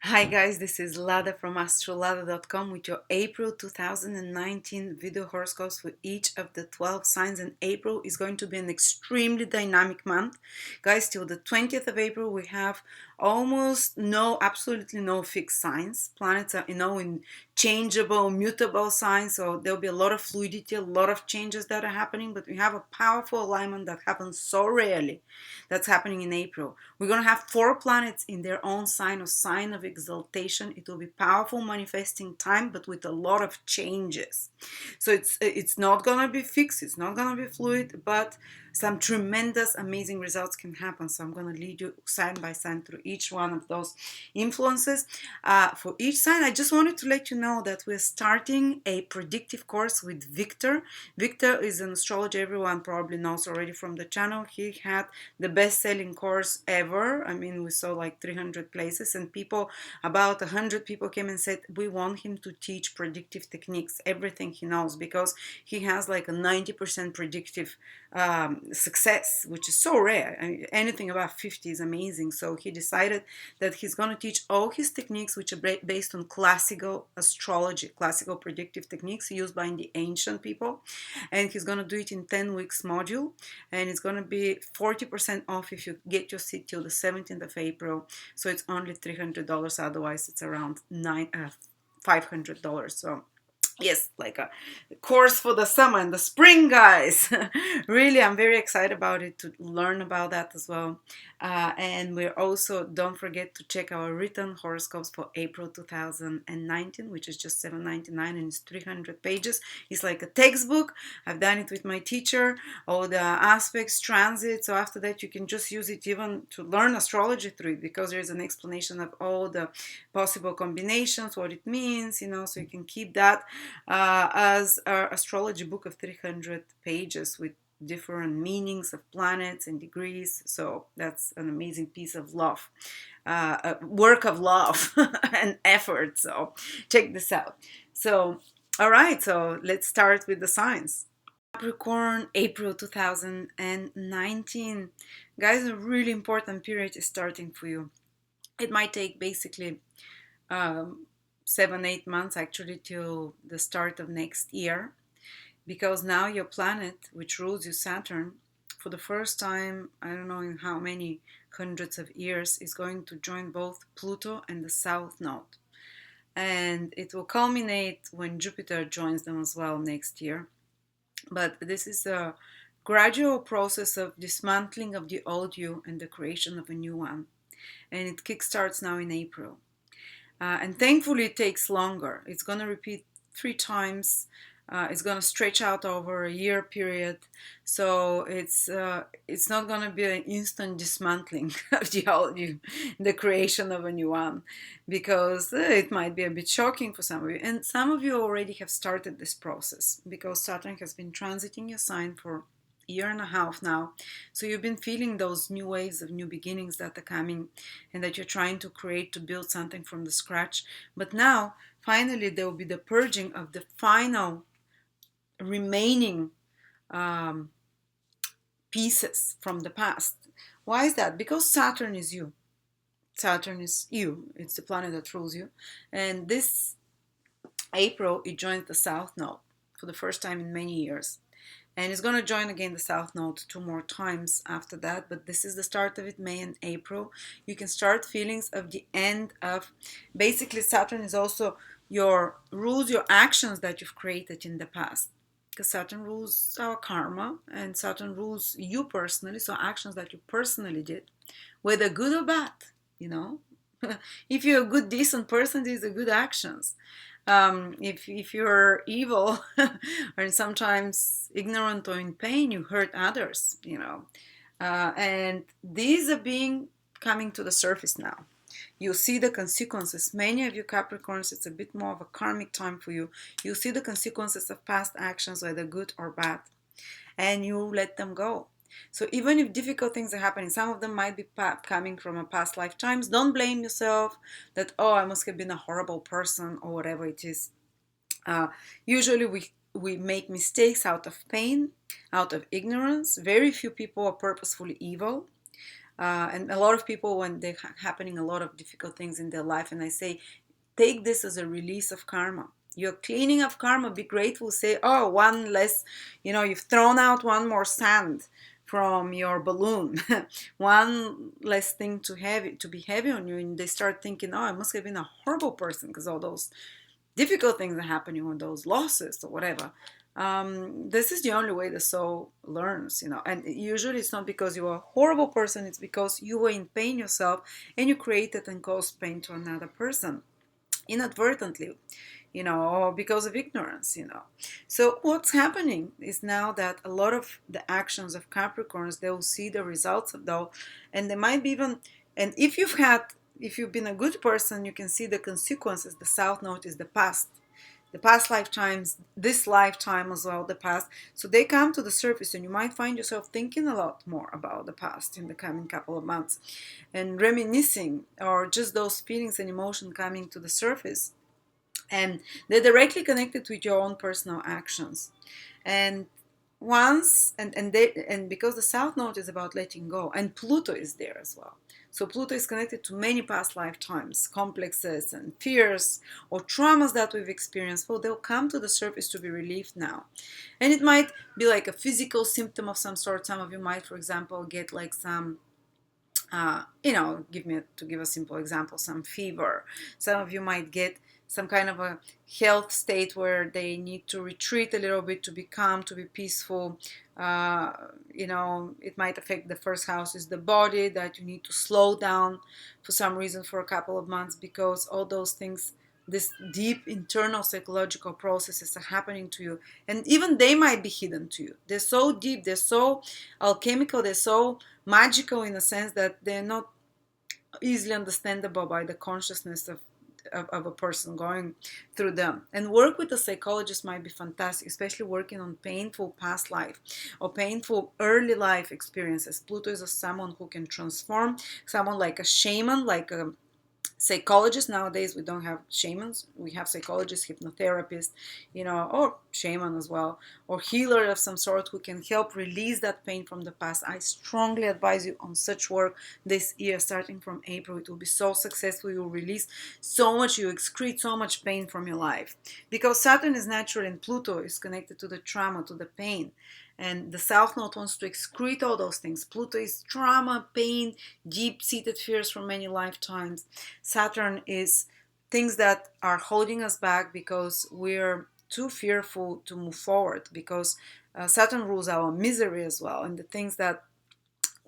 Hi guys, this is Lada from astrolada.com with your April 2019 video horoscopes for each of the 12 signs. And April is going to be an extremely dynamic month. Guys, till the 20th of April we have absolutely no fixed signs. Planets are, in changeable, mutable signs, so there'll be a lot of fluidity, a lot of changes that are happening, but we have a powerful alignment that happens so rarely. That's happening in April. We're going to have 4 planets in their own sign, or sign of exaltation. It will be powerful manifesting time, but with a lot of changes. So it's not going to be fixed, it's not going to be fluid, but some tremendous amazing results can happen. So I'm going to lead you sign by sign through each one of those influences. For each sign, I just wanted to let you know that we're starting a predictive course with Victor. Victor is an astrologer everyone probably knows already from the channel. He had the best-selling course ever. I mean, we saw like 300 places, and about 100 people came and said we want him to teach predictive techniques, everything he knows, because he has like a 90% predictive success, which is so rare. I mean, anything above 50 is amazing. So he decided that he's going to teach all his techniques, which are based on classical astrology, classical predictive techniques used by the ancient people, and he's going to do it in 10 weeks module, and it's going to be 40% off if you get your seat till the 17th of April. So it's only $300, otherwise it's around $500. So yes, like a course for the summer and the spring, guys. Really, I'm very excited about it, to learn about that as well. And we're also, don't forget to check our written horoscopes for April 2019, which is just $7.99, and it's 300 pages. It's like a textbook. I've done it with my teacher, all the aspects, transits. So after that, you can just use it even to learn astrology through it, because there's an explanation of all the possible combinations, what it means, so you can keep that as our astrology book of 300 pages with different meanings of planets and degrees. So that's an amazing piece of love, a work of love and effort. So check this out. So, all right, so let's start with the signs. Capricorn, April 2019. Guys, a really important period is starting for you. It might take basically 7-8 months actually till the start of next year, because now your planet, which rules you, Saturn, for the first time, I don't know in how many hundreds of years, is going to join both Pluto and the South Node. And it will culminate when Jupiter joins them as well next year. But this is a gradual process of dismantling of the old you and the creation of a new one. And it kickstarts now in April. And thankfully, it takes longer. It's going to repeat 3 times. It's going to stretch out over a year period. So it's not going to be an instant dismantling of the creation of a new one, because it might be a bit shocking for some of you. And some of you already have started this process, because Saturn has been transiting your sign for year and a half now. So you've been feeling those new waves of new beginnings that are coming, and that you're trying to create, to build something from the scratch. But now, finally, there will be the purging of the final remaining pieces from the past. Why is that? Because Saturn is you. Saturn is you. It's the planet that rules you. And this April, it joins the South Node for the first time in many years. And it's going to join again the South Node 2 more times after that. But this is the start of it, May and April. You can start feelings of the end of, basically Saturn is also your rules, your actions that you've created in the past. Because Saturn rules our karma, and Saturn rules you personally. So actions that you personally did, whether good or bad, you know. If you're a good, decent person, these are good actions. If you're evil or sometimes ignorant or in pain, you hurt others, and these are coming to the surface now. You'll see the consequences. Many of you Capricorns, it's a bit more of a karmic time for you. You'll see the consequences of past actions, whether good or bad, and you let them go. So even if difficult things are happening, some of them might be coming from a past lifetimes. Don't blame yourself that, oh, I must have been a horrible person or whatever it is. Usually we make mistakes out of pain, out of ignorance. Very few people are purposefully evil. And a lot of people, when they're happening a lot of difficult things in their life, and I say, take this as a release of karma. You're cleaning up karma. Be grateful. Say, oh, one less, you've thrown out one more sand from your balloon, one less thing to be heavy on you. And they start thinking, oh, I must have been a horrible person because all those difficult things are happening, or those losses or whatever. This is the only way the soul learns, and usually it's not because you are a horrible person, it's because you were in pain yourself and you created and caused pain to another person inadvertently, or because of ignorance. So what's happening is now that a lot of the actions of Capricorns, they will see the results of those, and they might be even, and if you've been a good person, you can see the consequences. The South Node is the past lifetimes, this lifetime as well, the past. So they come to the surface, and you might find yourself thinking a lot more about the past in the coming couple of months, and reminiscing, or just those feelings and emotions coming to the surface. And they're directly connected with your own personal actions. And because the South Node is about letting go, and Pluto is there as well. So Pluto is connected to many past lifetimes, complexes and fears or traumas that we've experienced. Well, they'll come to the surface to be relieved now. And it might be like a physical symptom of some sort. Some of you might, for example, get like some give a simple example, some fever. Some of you might get some kind of a health state where they need to retreat a little bit to be calm, to be peaceful. It might affect the first house is the body, that you need to slow down for some reason for a couple of months, because all those things, this deep internal psychological processes are happening to you, and even they might be hidden to you. They're so deep, they're so alchemical, they're so magical in a sense that they're not easily understandable by the consciousness of a person going through them. And work with a psychologist might be fantastic, especially working on painful past life or painful early life experiences. Pluto is someone who can transform, someone like a shaman, like a psychologists. Nowadays we don't have shamans, we have psychologists, hypnotherapists, or shaman as well, or healer of some sort who can help release that pain from the past. I strongly advise you on such work this year, starting from April. It will be so successful. You will release so much, you excrete so much pain from your life, because Saturn is natural and Pluto is connected to the trauma, to the pain. And the South Node wants to excrete all those things. Pluto is trauma, pain, deep-seated fears from many lifetimes. Saturn is things that are holding us back because we're too fearful to move forward, because Saturn rules our misery as well, and the things that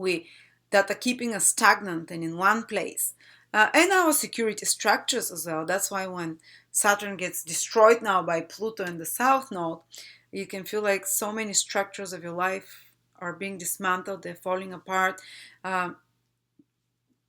are keeping us stagnant and in one place. And our security structures as well. That's why when Saturn gets destroyed now by Pluto in the South Node, you can feel like so many structures of your life are being dismantled, they're falling apart. And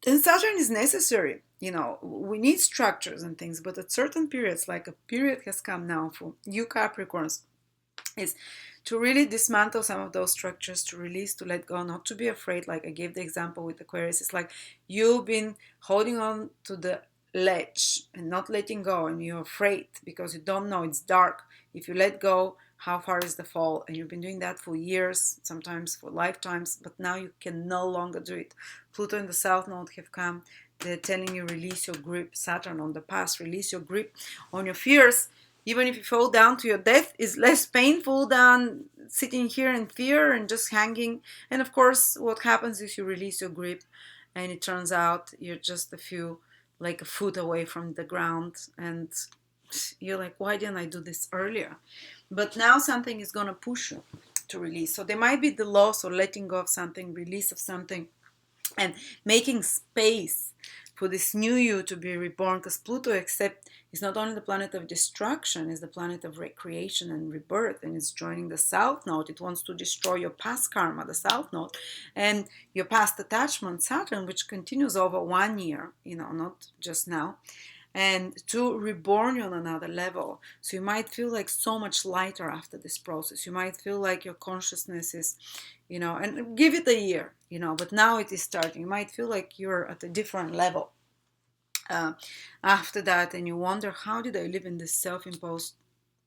Saturn is necessary. We need structures and things, but at certain periods, like a period has come now for you Capricorns, is to really dismantle some of those structures, to release, to let go, not to be afraid. Like I gave the example with Aquarius, it's like you've been holding on to the ledge and not letting go, and you're afraid because you don't know, it's dark. If you let go, how far is the fall? And you've been doing that for years, sometimes for lifetimes, but now you can no longer do it. Pluto and the South Node have come. They're telling you, release your grip. Saturn on the past, release your grip on your fears. Even if you fall down to your death, is less painful than sitting here in fear and just hanging. And of course, what happens is you release your grip, and it turns out you're just a foot away from the ground, and you're like, why didn't I do this earlier? But now something is going to push you to release. So there might be the loss or letting go of something, release of something, and making space for this new you to be reborn. Because Pluto is not only the planet of destruction, it's the planet of recreation and rebirth, and it's joining the South Node. It wants to destroy your past karma, the South Node, and your past attachment, Saturn, which continues over 1 year, not just now, and to reborn you on another level. So you might feel like so much lighter after this process. You might feel like your consciousness is, and give it a year, but now it is starting. You might feel like you're at a different level after that, and you wonder, how did I live in this self-imposed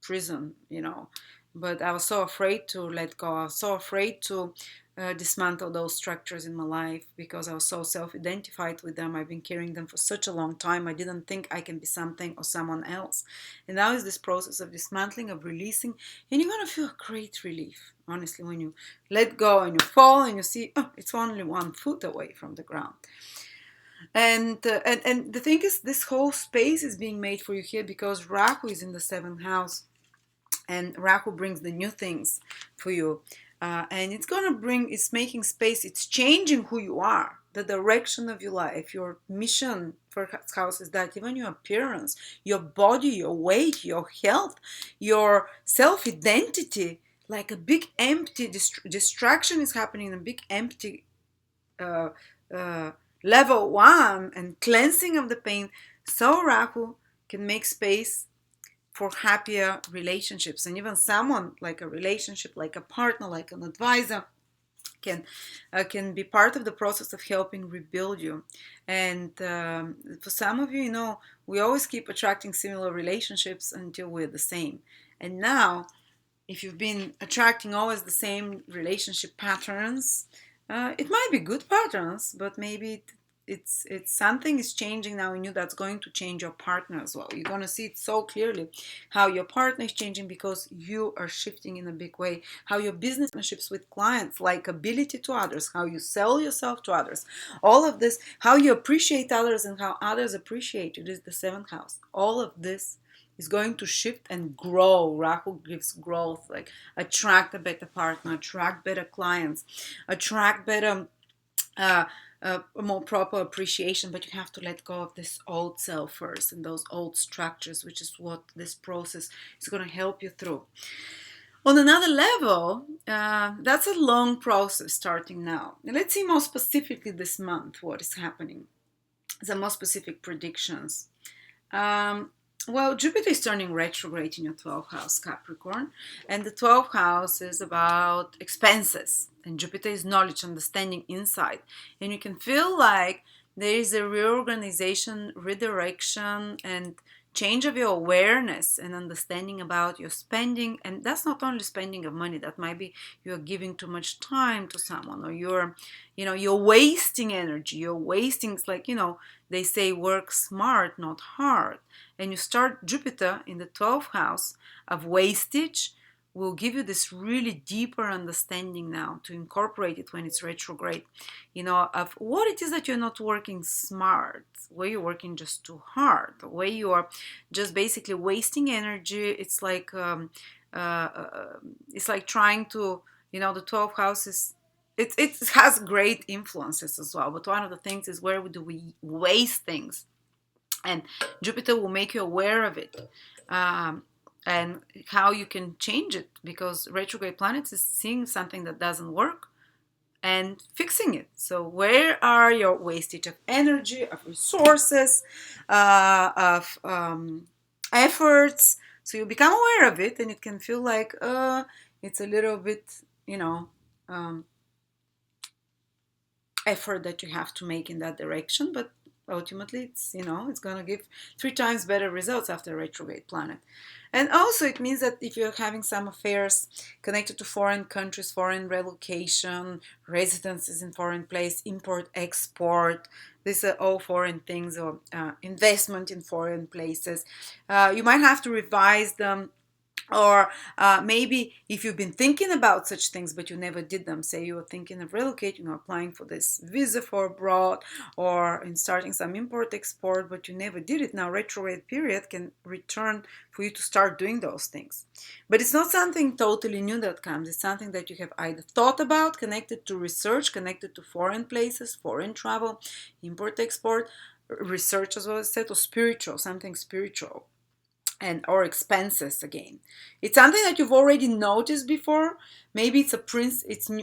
prison, But I was so afraid to let go. I was so afraid to dismantle those structures in my life because I was so self-identified with them. I've been carrying them for such a long time. I didn't think I can be something or someone else. And now is this process of dismantling, of releasing, and you're going to feel a great relief, honestly, when you let go and you fall and you see, oh, it's only 1 foot away from the ground. And the thing is, this whole space is being made for you here because Rahu is in the 7th house, and Rahu brings the new things for you. And it's making space, it's changing who you are, the direction of your life, your mission for house is that even your appearance, your body, your weight, your health, your self-identity, like a big empty distraction is happening, a big empty uh, uh, level 1 and cleansing of the pain. So Rahu can make space for happier relationships, and even someone like a relationship, like a partner, like an advisor can be part of the process of helping rebuild you. And for some of you, you know, we always keep attracting similar relationships until we're the same. And now, if you've been attracting always the same relationship patterns, it might be good patterns, but maybe it's something is changing now in you that's going to change your partner as well. You're going to see it so clearly how your partner is changing because you are shifting in a big way. How your business relationships with clients, likability to others, how you sell yourself to others, all of this, how you appreciate others and how others appreciate you. This is the 7th house. All of this is going to shift and grow. Rahu gives growth, like attract a better partner, attract better clients, attract better a more proper appreciation, but you have to let go of this old self first and those old structures, which is what this process is going to help you through. On another level, that's a long process starting now. And let's see more specifically this month what is happening. Some more specific predictions. Well, Jupiter is turning retrograde in your 12th house, Capricorn, and the 12th house is about expenses, and Jupiter is knowledge, understanding, insight, and you can feel like there is a reorganization, redirection, and change of your awareness and understanding about your spending. And that's not only spending of money, that might be you're giving too much time to someone, or you're wasting energy, you're wasting, it's like, they say work smart, not hard. And you start Jupiter in the 12th house of wastage will give you this really deeper understanding now to incorporate it when it's retrograde, of what it is that you're not working smart, where you're working just too hard, where you are just basically wasting energy. It's like trying to, the 12th house is, it has great influences as well, but one of the things is where do we waste things, and Jupiter will make you aware of it, and how you can change it, because retrograde planets is seeing something that doesn't work and fixing it. So where are your wastage of energy, of resources, of efforts? So you become aware of it, and it can feel like it's a little bit, effort that you have to make in that direction, but ultimately it's going to give 3 times better results after a retrograde planet. And also it means that if you're having some affairs connected to foreign countries, foreign relocation, residences in foreign place, import, export, these are all foreign things, or investment in foreign places, you might have to revise them. Or maybe if you've been thinking about such things but you never did them, say you were thinking of relocating or applying for this visa for abroad, or in starting some import-export, but you never did it, now retrograde period can return for you to start doing those things. But it's not something totally new that comes. It's something that you have either thought about, connected to research, connected to foreign places, foreign travel, import-export, research as well as said, or spiritual, something spiritual. And or expenses again. It's something that you've already noticed before. Maybe it's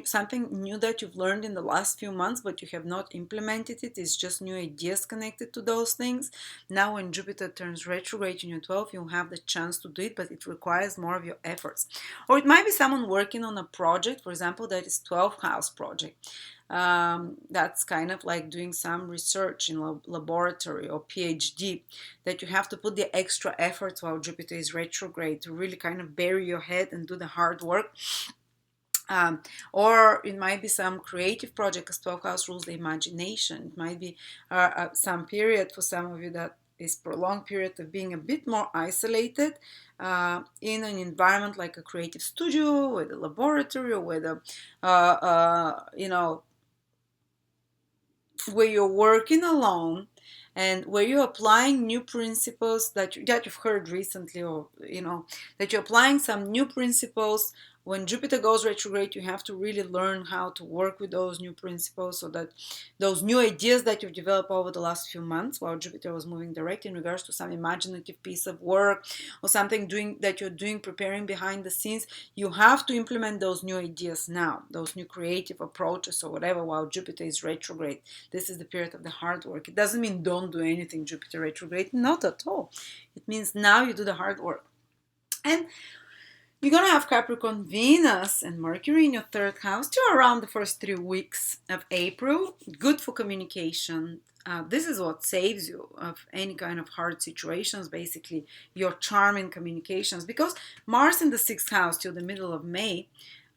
something new that you've learned in the last few months, but you have not implemented it. It's just new ideas connected to those things. Now when Jupiter turns retrograde in your 12th, you'll have the chance to do it, but it requires more of your efforts. Or it might be someone working on a project, for example, that is 12th house project. That's kind of like doing some research in laboratory or PhD, that you have to put the extra effort while Jupiter is retrograde to really kind of bury your head and do the hard work. Or it might be some creative project, because 12th house rules the imagination. It might be some period for some of you that is prolonged period of being a bit more isolated in an environment like a creative studio, with a laboratory, or with a, you know, where you're working alone, and where you're applying new principles that you've heard recently, or you know, that you're applying some new principles. When Jupiter goes retrograde, you have to really learn how to work with those new principles, so that those new ideas that you've developed over the last few months while Jupiter was moving direct, in regards to some imaginative piece of work or something that you're doing, preparing behind the scenes, you have to implement those new ideas now, those new creative approaches or whatever, while Jupiter is retrograde. This is the period of the hard work. It doesn't mean don't do anything, Jupiter retrograde, not at all. It means now you do the hard work. And you're going to have Capricorn, Venus, and Mercury in your third house till around the first 3 weeks of April. Good for communication. This is what saves you of any kind of hard situations, basically, your charm in communications. Because Mars in the sixth house till the middle of May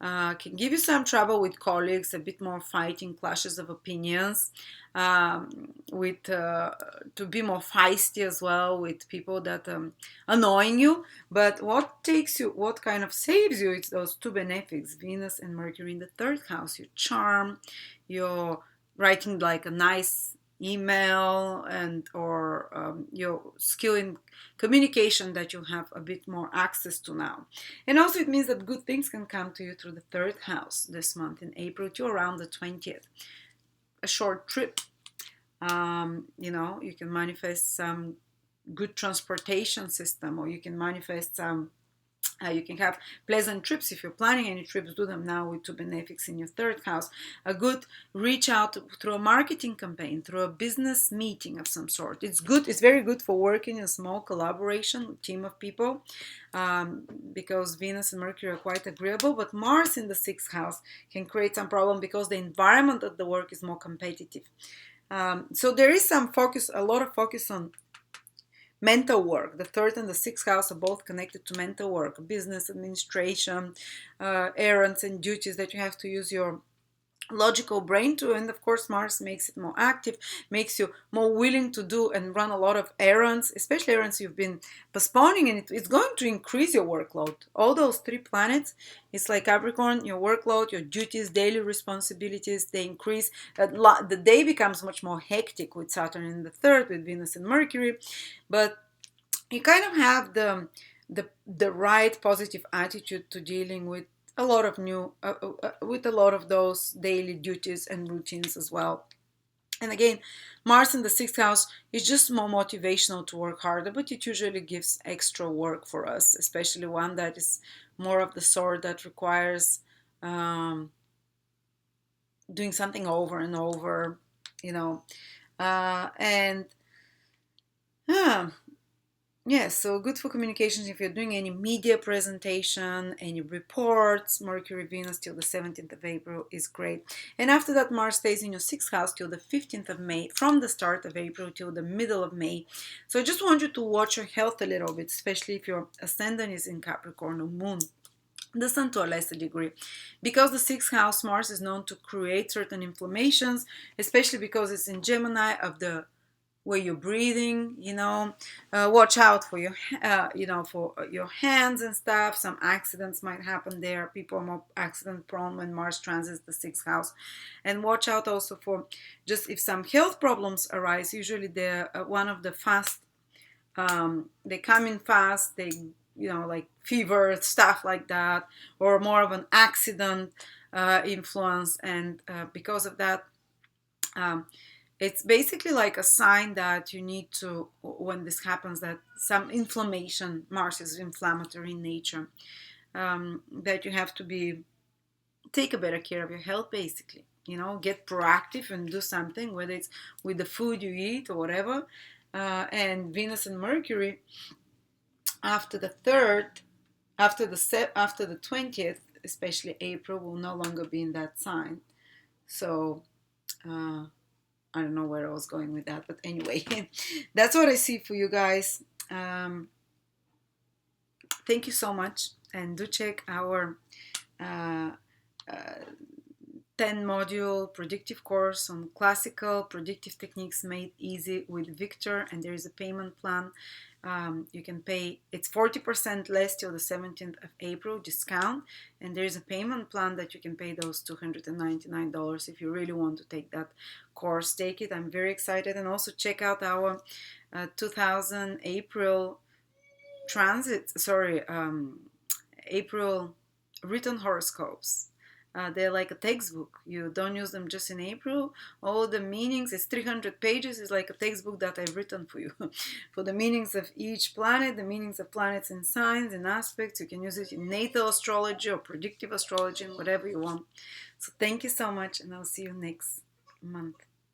can give you some trouble with colleagues, a bit more fighting, clashes of opinions, to be more feisty as well with people that annoying you. But what kind of saves you, it's those two benefics, Venus and Mercury in the third house. Your charm, your writing like a nice email, and or your skill in communication that you have a bit more access to now. And also it means that good things can come to you through the third house this month in April to around the 20th. A short trip, you know, you can manifest some good transportation system, or you can manifest some you can have pleasant trips. If you're planning any trips, do them now with two benefics in your third house. A good reach out through a marketing campaign, through a business meeting of some sort. It's good. It's very good for working in a small collaboration, team of people, because Venus and Mercury are quite agreeable. But Mars in the sixth house can create some problem, because the environment at the work is more competitive. So there is some focus, a lot of focus on mental work. The third and the sixth house are both connected to mental work, business administration, errands and duties that you have to use your logical brain to. And of course Mars makes it more active, makes you more willing to do and run a lot of errands, especially errands you've been postponing, and it's going to increase your workload. All those three planets, it's like Capricorn, your workload, your duties, daily responsibilities, they increase. The day becomes much more hectic with Saturn in the third, with Venus and Mercury. But you kind of have the right positive attitude to dealing with a lot of with a lot of those daily duties and routines as well. And again, Mars in the sixth house is just more motivational to work harder, but it usually gives extra work for us, especially one that is more of the sort that requires doing something over and over, you know. Yes, so good for communications if you're doing any media presentation, any reports. Mercury, Venus till the 17th of April is great. And after that, Mars stays in your 6th house till the 15th of May, from the start of April till the middle of May. So I just want you to watch your health a little bit, especially if your ascendant is in Capricorn or Moon. The Sun to a lesser degree, because the 6th house, Mars is known to create certain inflammations, especially because it's in Gemini of the where you're breathing, you know. Watch out for your, for your hands and stuff. Some accidents might happen there. People are more accident prone when Mars transits the 6th house. And watch out also for just if some health problems arise. Usually they're one of the fast, they come in fast, they, like fever, stuff like that, or more of an accident influence. And because of that, it's basically like a sign that you need to, when this happens, that some inflammation, Mars is inflammatory in nature, that you have to take a better care of your health, basically. Get proactive and do something, whether it's with the food you eat or whatever. And Venus and Mercury, after the 20th, especially April, will no longer be in that sign. So, I don't know where I was going with that, but anyway, that's what I see for you guys. Thank you so much, and do check our 10-module predictive course on classical predictive techniques made easy with Victor, and there is a payment plan. You can pay, it's 40% less till the 17th of April discount, and there is a payment plan that you can pay those $299 if you really want to take that course. Take it. I'm very excited. And also check out our 2000 April April written horoscopes. They're like a textbook. You don't use them just in April. All the meanings, it's 300 pages. It's like a textbook that I've written for you. For the meanings of each planet, the meanings of planets and signs and aspects. You can use it in natal astrology or predictive astrology and whatever you want. So thank you so much, and I'll see you next month.